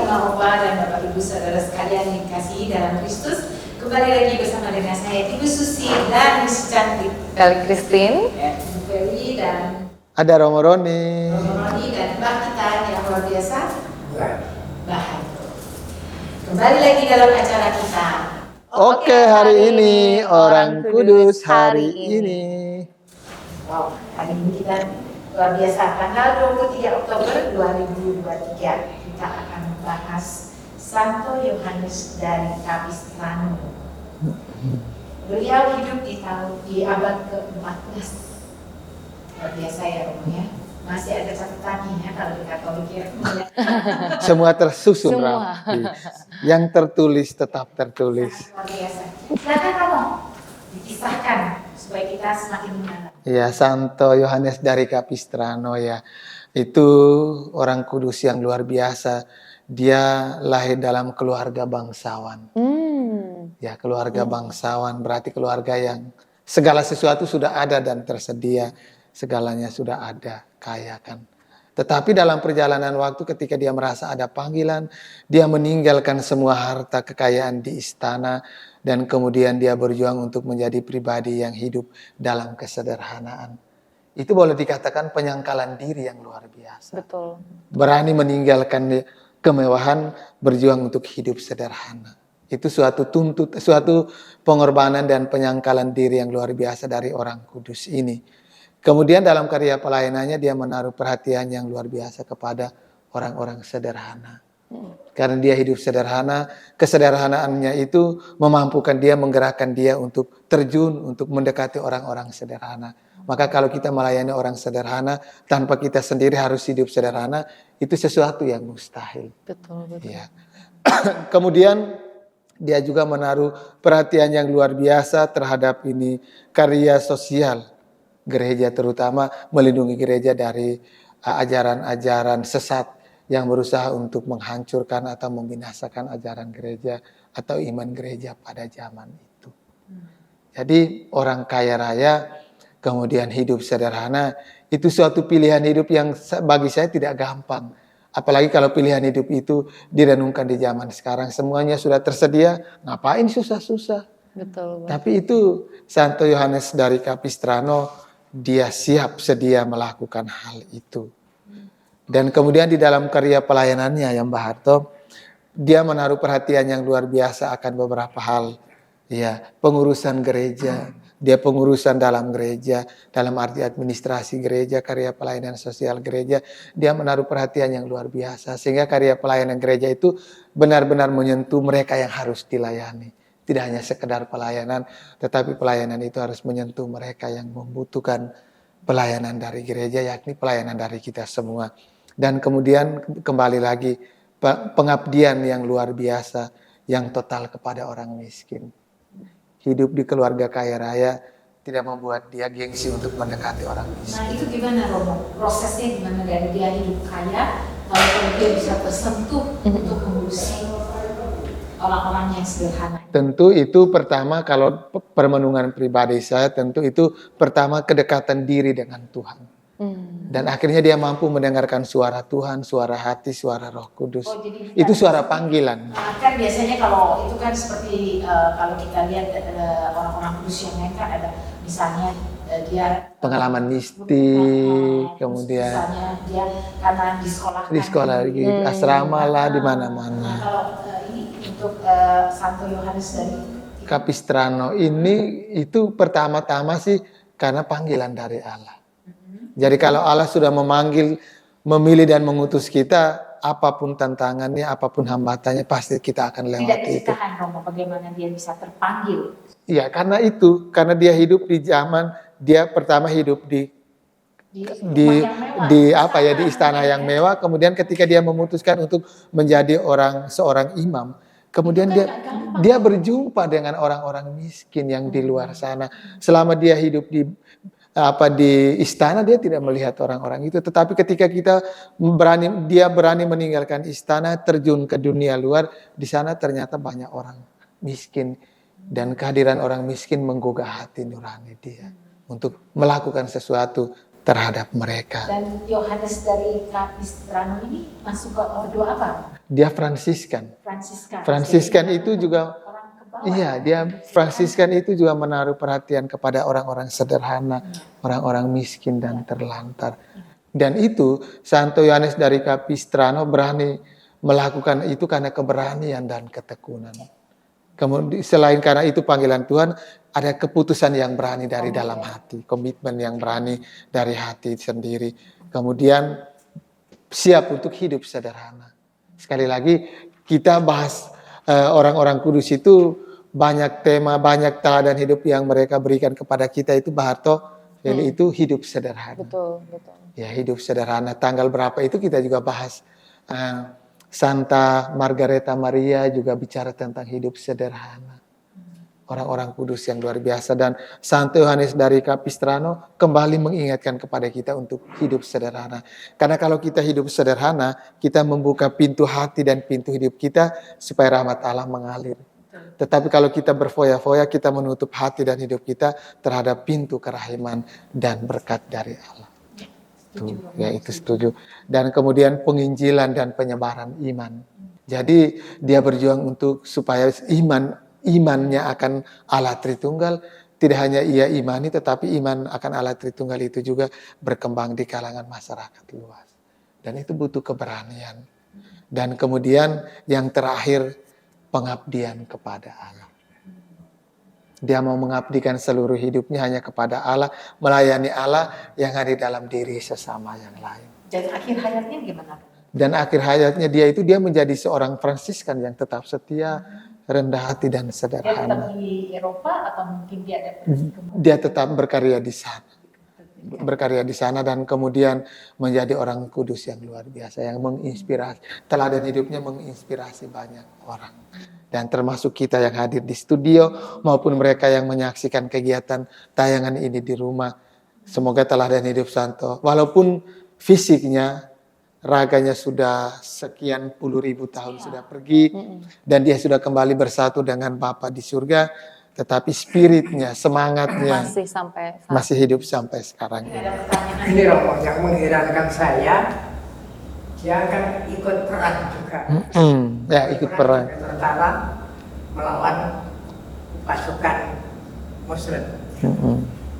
Oma Opa dan Bapak Ibu Saudara sekalian yang dikasihi dalam Kristus. Kembali lagi bersama dengan saya Ibu Susi dan Miss Cantik Kali Christine, Ibu Feli dan ada Romo Roni. dan Mbak kita yang luar biasa Mbak. Kembali lagi dalam acara kita. Oke, hari ini Orang Kudus hari ini. Wow, hari ini kita luar biasa, tanggal 23 Oktober 2023 kita akan membahas Santo Yohanes dari Capistrano. Beliau hidup di abad ke-14. Luar biasa ya Romo ya. Masih ada catatannya ya kalau di Katolik ya. Semua tersusun Semua. rapi. Yang tertulis tetap tertulis. Luar biasa. Silakan Romo, dikisahkan supaya kita semakin mengenal. Ya, Santo Yohanes dari Capistrano ya. Itu orang kudus yang luar biasa. Dia lahir dalam keluarga bangsawan. Ya, keluarga bangsawan berarti keluarga yang segala sesuatu sudah ada dan tersedia. Segalanya sudah ada, kaya kan. Tetapi dalam perjalanan waktu ketika dia merasa ada panggilan, dia meninggalkan semua harta kekayaan di istana dan kemudian dia berjuang untuk menjadi pribadi yang hidup dalam kesederhanaan. Itu boleh dikatakan penyangkalan diri yang luar biasa. betul. Berani meninggalkan kemewahan, berjuang untuk hidup sederhana. Itu suatu pengorbanan dan penyangkalan diri yang luar biasa dari orang kudus ini. Kemudian dalam karya pelayanannya dia menaruh perhatian yang luar biasa kepada orang-orang sederhana. Karena dia hidup sederhana, kesederhanaannya itu memampukan dia, menggerakkan dia untuk terjun, untuk mendekati orang-orang sederhana. Maka kalau kita melayani orang sederhana, tanpa kita sendiri harus hidup sederhana, itu sesuatu yang mustahil. Betul. Ya. Kemudian dia juga menaruh perhatian yang luar biasa terhadap ini karya sosial gereja, terutama melindungi gereja dari ajaran-ajaran sesat yang berusaha untuk menghancurkan atau membinasakan ajaran gereja atau iman gereja pada zaman itu. Jadi orang kaya raya kemudian hidup sederhana itu suatu pilihan hidup yang bagi saya tidak gampang. Apalagi kalau pilihan hidup itu direnungkan di zaman sekarang, semuanya sudah tersedia, ngapain susah-susah. Betul. Tapi itu Santo Yohanes dari Capistrano, dia siap sedia melakukan hal itu. Dan kemudian di dalam karya pelayanannya yang Mbak Harto, dia menaruh perhatian yang luar biasa akan beberapa hal. Ya, pengurusan gereja, dia pengurusan dalam gereja, dalam arti administrasi gereja, karya pelayanan sosial gereja, dia menaruh perhatian yang luar biasa. Sehingga karya pelayanan gereja itu benar-benar menyentuh mereka yang harus dilayani. Tidak hanya sekedar pelayanan, tetapi pelayanan itu harus menyentuh mereka yang membutuhkan pelayanan dari gereja, yakni pelayanan dari kita semua. Dan kemudian kembali lagi, pengabdian yang luar biasa, yang total kepada orang miskin. Hidup di keluarga kaya raya tidak membuat dia gengsi untuk mendekati orang miskin. Nah itu gimana Romo? Prosesnya gimana dari dia hidup kaya, lalu dia bisa tersentuh untuk mengurusi orang-orang yang sederhana? Tentu itu pertama, kalau permenungan pribadi saya, tentu itu pertama kedekatan diri dengan Tuhan. Dan akhirnya dia mampu mendengarkan suara Tuhan, suara hati, suara Roh Kudus. Itu suara panggilan. Kan biasanya kalau itu kan seperti kalau kita lihat orang-orang kudus yang lain kan ada misalnya dia pengalaman mistik, kemudian misalnya dia karena di sekolah asrama lah, di mana-mana. Nah, kalau ini untuk Santo Yohanes dari Capistrano ini itu pertama-tama sih karena panggilan dari Allah. Jadi kalau Allah sudah memanggil, memilih dan mengutus kita, apapun tantangannya, apapun hambatannya, pasti kita akan lewati itu. Tidak diceritakan Romo bagaimana dia bisa terpanggil. Iya, karena dia hidup di zaman, dia pertama hidup di istana yang mewah. Kemudian ketika dia memutuskan untuk menjadi seorang imam, kemudian dia berjumpa dengan orang-orang miskin yang di luar sana. Selama dia hidup di istana, dia tidak melihat orang-orang itu. Tetapi ketika dia berani meninggalkan istana, terjun ke dunia luar, di sana ternyata banyak orang miskin. Dan kehadiran orang miskin menggugah hati nurani dia untuk melakukan sesuatu terhadap mereka. Dan Yohanes dari Capistrano ini masuk ke ordo apa? Dia Fransiskan. Fransiskan. Fransiskan itu juga, orang ke bawah. iya, dia Fransiskan itu juga menaruh perhatian kepada orang-orang sederhana, orang-orang miskin dan terlantar. Dan itu Santo Yohanes dari Capistrano berani melakukan itu karena keberanian dan ketekunan. Kemudian selain karena itu panggilan Tuhan, ada keputusan yang berani dari dalam hati, komitmen yang berani dari hati sendiri. Kemudian siap untuk hidup sederhana. Sekali lagi kita bahas orang-orang kudus itu banyak tema, banyak teladan hidup yang mereka berikan kepada kita itu Pak Harto, itu hidup sederhana. Betul, betul. Ya, hidup sederhana. Tanggal berapa itu kita juga bahas. Santa Margareta Maria juga bicara tentang hidup sederhana. Orang-orang kudus yang luar biasa. Dan Santo Yohanes dari Capistrano kembali mengingatkan kepada kita untuk hidup sederhana. Karena kalau kita hidup sederhana, kita membuka pintu hati dan pintu hidup kita supaya rahmat Allah mengalir. Tetapi kalau kita berfoya-foya, kita menutup hati dan hidup kita terhadap pintu kerahiman dan berkat dari Allah. Ya, itu setuju. Dan kemudian penginjilan dan penyebaran iman. Jadi dia berjuang untuk supaya imannya akan Allah Tritunggal tidak hanya ia imani, tetapi iman akan Allah Tritunggal itu juga berkembang di kalangan masyarakat luas. Dan itu butuh keberanian. Dan kemudian yang terakhir, pengabdian kepada Allah. Dia mau mengabdikan seluruh hidupnya hanya kepada Allah, melayani Allah yang ada di dalam diri sesama yang lain. Dan akhir hayatnya gimana? Dan akhir hayatnya dia menjadi seorang Fransiskan yang tetap setia, rendah hati dan Dia sederhana. tetap di Eropa atau mungkin dia ada Dia tetap berkarya di sana. Berkarya di sana dan kemudian menjadi orang kudus yang luar biasa, yang menginspirasi. Teladan hidupnya menginspirasi banyak orang. Dan termasuk kita yang hadir di studio maupun mereka yang menyaksikan kegiatan tayangan ini di rumah. Semoga teladan hidup Santo, walaupun fisiknya, raganya sudah sekian puluh ribu tahun sudah pergi, dan dia sudah kembali bersatu dengan Bapa di surga, tetapi spiritnya, semangatnya masih hidup sampai sekarang ini. Ini Romo yang mengherankan saya, dia akan ikut perang juga. Ya, ikut perang. Tentara melawan pasukan Muslim.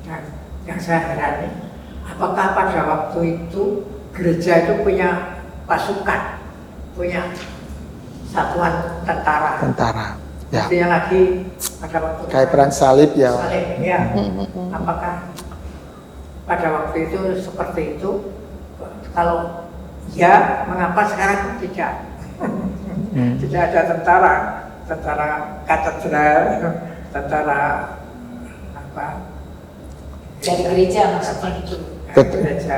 Nah, yang saya herani, apakah pada waktu itu gereja itu punya pasukan, punya satuan tentara? Tentara. Ya. Artinya lagi pada waktu Kayak perang salib ya. salib, ya. Apakah pada waktu itu seperti itu? Kalau ya, mengapa sekarang tidak? Tidak ada tentara katedral, tentara apa? dari gereja maksudnya gitu. Gereja.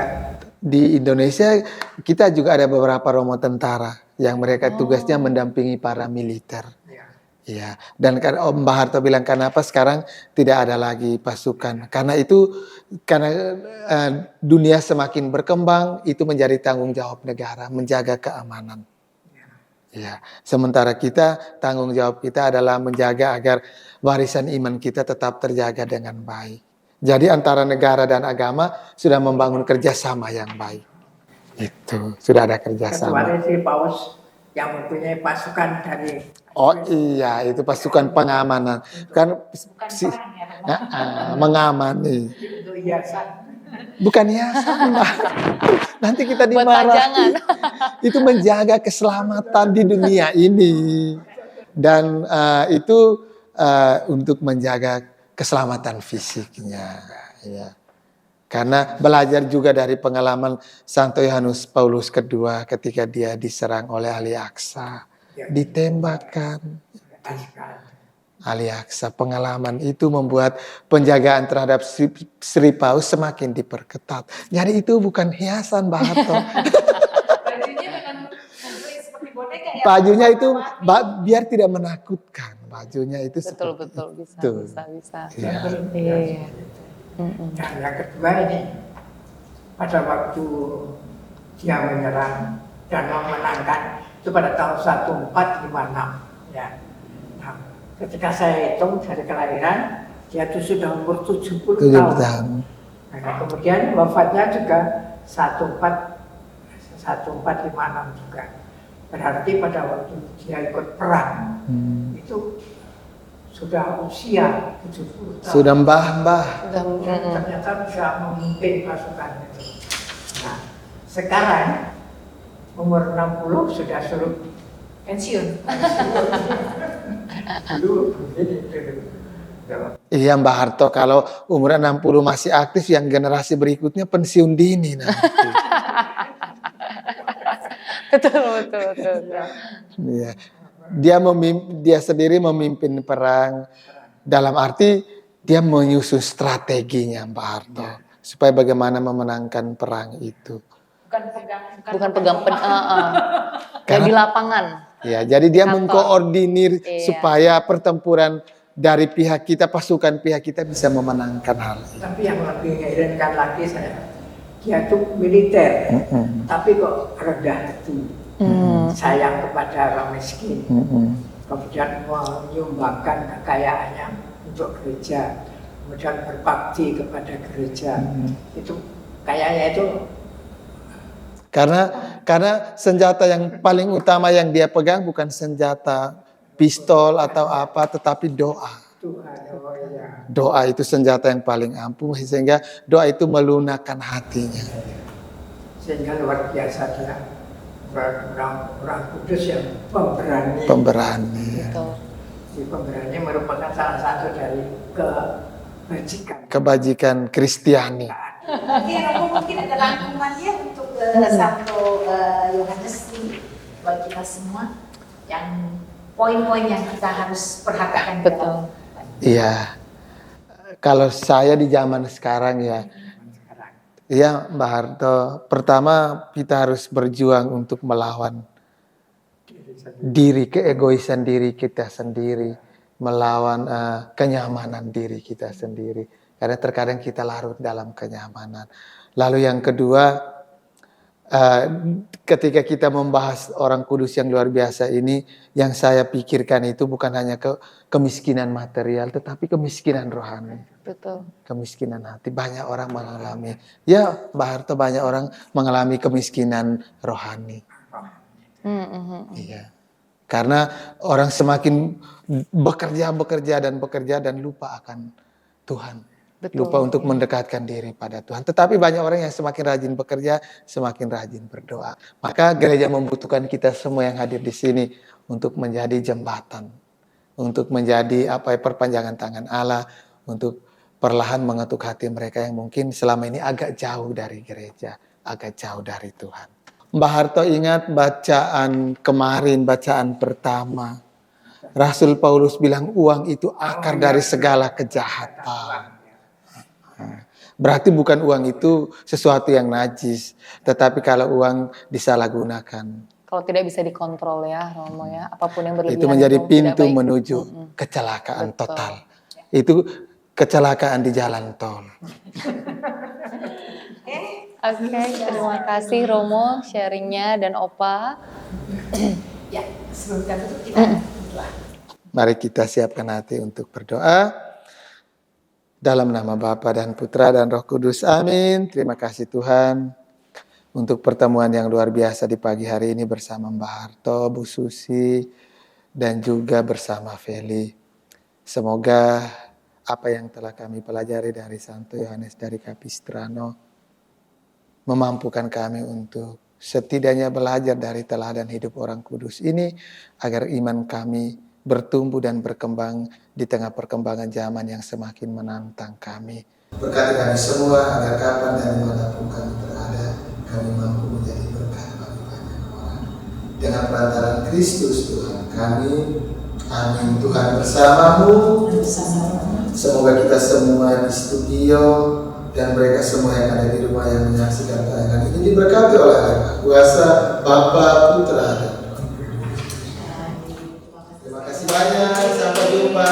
Di Indonesia kita juga ada beberapa romo tentara yang mereka tugasnya mendampingi para militer. Ya, dan kan Om Mbah Harto bilang kenapa sekarang tidak ada lagi pasukan? Karena dunia semakin berkembang, itu menjadi tanggung jawab negara menjaga keamanan. Ya, sementara kita tanggung jawab kita adalah menjaga agar warisan iman kita tetap terjaga dengan baik. Jadi antara negara dan agama sudah membangun kerjasama yang baik. Itu sudah ada kerjasama. Kecuali si Paus yang mempunyai pasukan dari Oh iya, itu pasukan pengamanan. Kan Bukan perang ya, mengamani. untuk hiasan. Bukan hiasan, Mbak. Nanti kita Buat dimarahi. pajangan. Itu menjaga keselamatan di dunia ini. Dan itu untuk menjaga keselamatan fisiknya. Ya. Karena belajar juga dari pengalaman Santo Yohanes Paulus II ketika dia diserang oleh ahli Aksa. Ditembakkan. ahli Aksa, pengalaman itu membuat penjagaan terhadap Sri Paus semakin diperketat. Jadi itu bukan hiasan, Mbak Harto. Bajunya dengan seperti boneka ya. Bajunya itu biar tidak menakutkan. Bajunya itu Betul, bisa. Ya. Iya. Dan yang kedua ini, pada waktu dia menyerang dan memenangkan itu pada tahun 1456 ya. Nah, ketika saya hitung dari kelahiran dia itu sudah umur 70 tahun. Nah, kemudian wafatnya juga 1456 juga. Berarti pada waktu dia ikut perang itu sudah usia 70 tahun. Sudah mbah-mbah. Ternyata bisa memimpin pasukan itu. Nah, sekarang umur 60 sudah suruh Pensiun. dulu begini dulu. Iya Mbak Harto, kalau umur 60 masih aktif, yang generasi berikutnya pensiun dini nanti. Betul. Iya. Dia sendiri memimpin perang, dalam arti dia menyusun strateginya Mbak Harto, supaya bagaimana memenangkan perang itu. Bukan pegang kayak di lapangan. Ya, jadi dia Kantor. mengkoordinir Iya. supaya pertempuran dari pihak kita, pasukan pihak kita bisa memenangkan hal itu. Tapi yang lebih mengherankan lagi dia itu militer, tapi kok rendah hati, sayang kepada orang miskin, kemudian menyumbangkan kekayaannya untuk gereja, kemudian berbakti kepada gereja. Itu kayaknya itu Karena senjata yang paling utama yang dia pegang bukan senjata pistol atau apa, tetapi doa. Tuhan. Oh iya. Doa itu senjata yang paling ampuh, sehingga doa itu melunakkan hatinya. Sehingga luar biasa dia orang kudus yang pemberani. Pemberani. Betul. Si pemberani merupakan salah satu dari Kebajikan Kristiani. Mungkin ada rangkumannya untuk Santo Yohanes ini buat kita semua, yang poin-poin yang kita harus perhatikan. Betul. Iya. Kalau saya di zaman sekarang ya, iya Mbak Harto, pertama kita harus berjuang untuk melawan keegoisan diri kita sendiri, melawan kenyamanan diri kita sendiri. Karena terkadang kita larut dalam kenyamanan. Lalu yang kedua, ketika kita membahas orang kudus yang luar biasa ini, yang saya pikirkan itu bukan hanya kemiskinan material, tetapi kemiskinan rohani. Betul. Kemiskinan hati. Banyak orang mengalami. Ya, Mbak Harto, banyak orang mengalami kemiskinan rohani. Iya. Karena orang semakin bekerja dan lupa akan Tuhan. Betul. Lupa untuk mendekatkan diri pada Tuhan. Tetapi banyak orang yang semakin rajin bekerja, semakin rajin berdoa. Maka gereja membutuhkan kita semua yang hadir di sini untuk menjadi jembatan, untuk menjadi perpanjangan tangan Allah, untuk perlahan mengetuk hati mereka yang mungkin selama ini agak jauh dari gereja, agak jauh dari Tuhan. Mbak Harto ingat bacaan kemarin, bacaan pertama. Rasul Paulus bilang uang itu akar dari segala kejahatan. Berarti bukan uang itu sesuatu yang najis, tetapi kalau uang disalahgunakan. Kalau tidak bisa dikontrol ya, Romo ya, apapun yang berlebihan Itu menjadi pintu tidak baik. menuju kecelakaan Betul. total. Itu kecelakaan di jalan tol. Oke, terima kasih Romo sharingnya dan Opa. Ya, sebelum kita tutup kita berdoa. Mari kita siapkan hati untuk berdoa. Dalam nama Bapa dan Putra dan Roh Kudus. Amin. Terima kasih Tuhan untuk pertemuan yang luar biasa di pagi hari ini bersama Mbak Harto, Bu Susi, dan juga bersama Feli. Semoga apa yang telah kami pelajari dari Santo Yohanes dari Capistrano memampukan kami untuk setidaknya belajar dari teladan hidup orang kudus ini, agar iman kami bertumbuh dan berkembang di tengah perkembangan zaman yang semakin menantang kami. Berkati kami semua agar kapan dan dimanapun kami berada, kami mampu menjadi berkat bagi banyak orang. Dengan perantaraan Kristus Tuhan kami, amin. Tuhan bersamamu. Semoga kita semua di studio dan mereka semua yang ada di rumah yang menyaksikan tayangan ini diberkati oleh Allah, kuasa Bapa, Putra, dan Roh Kudus. Terima kasih banyak, sampai jumpa.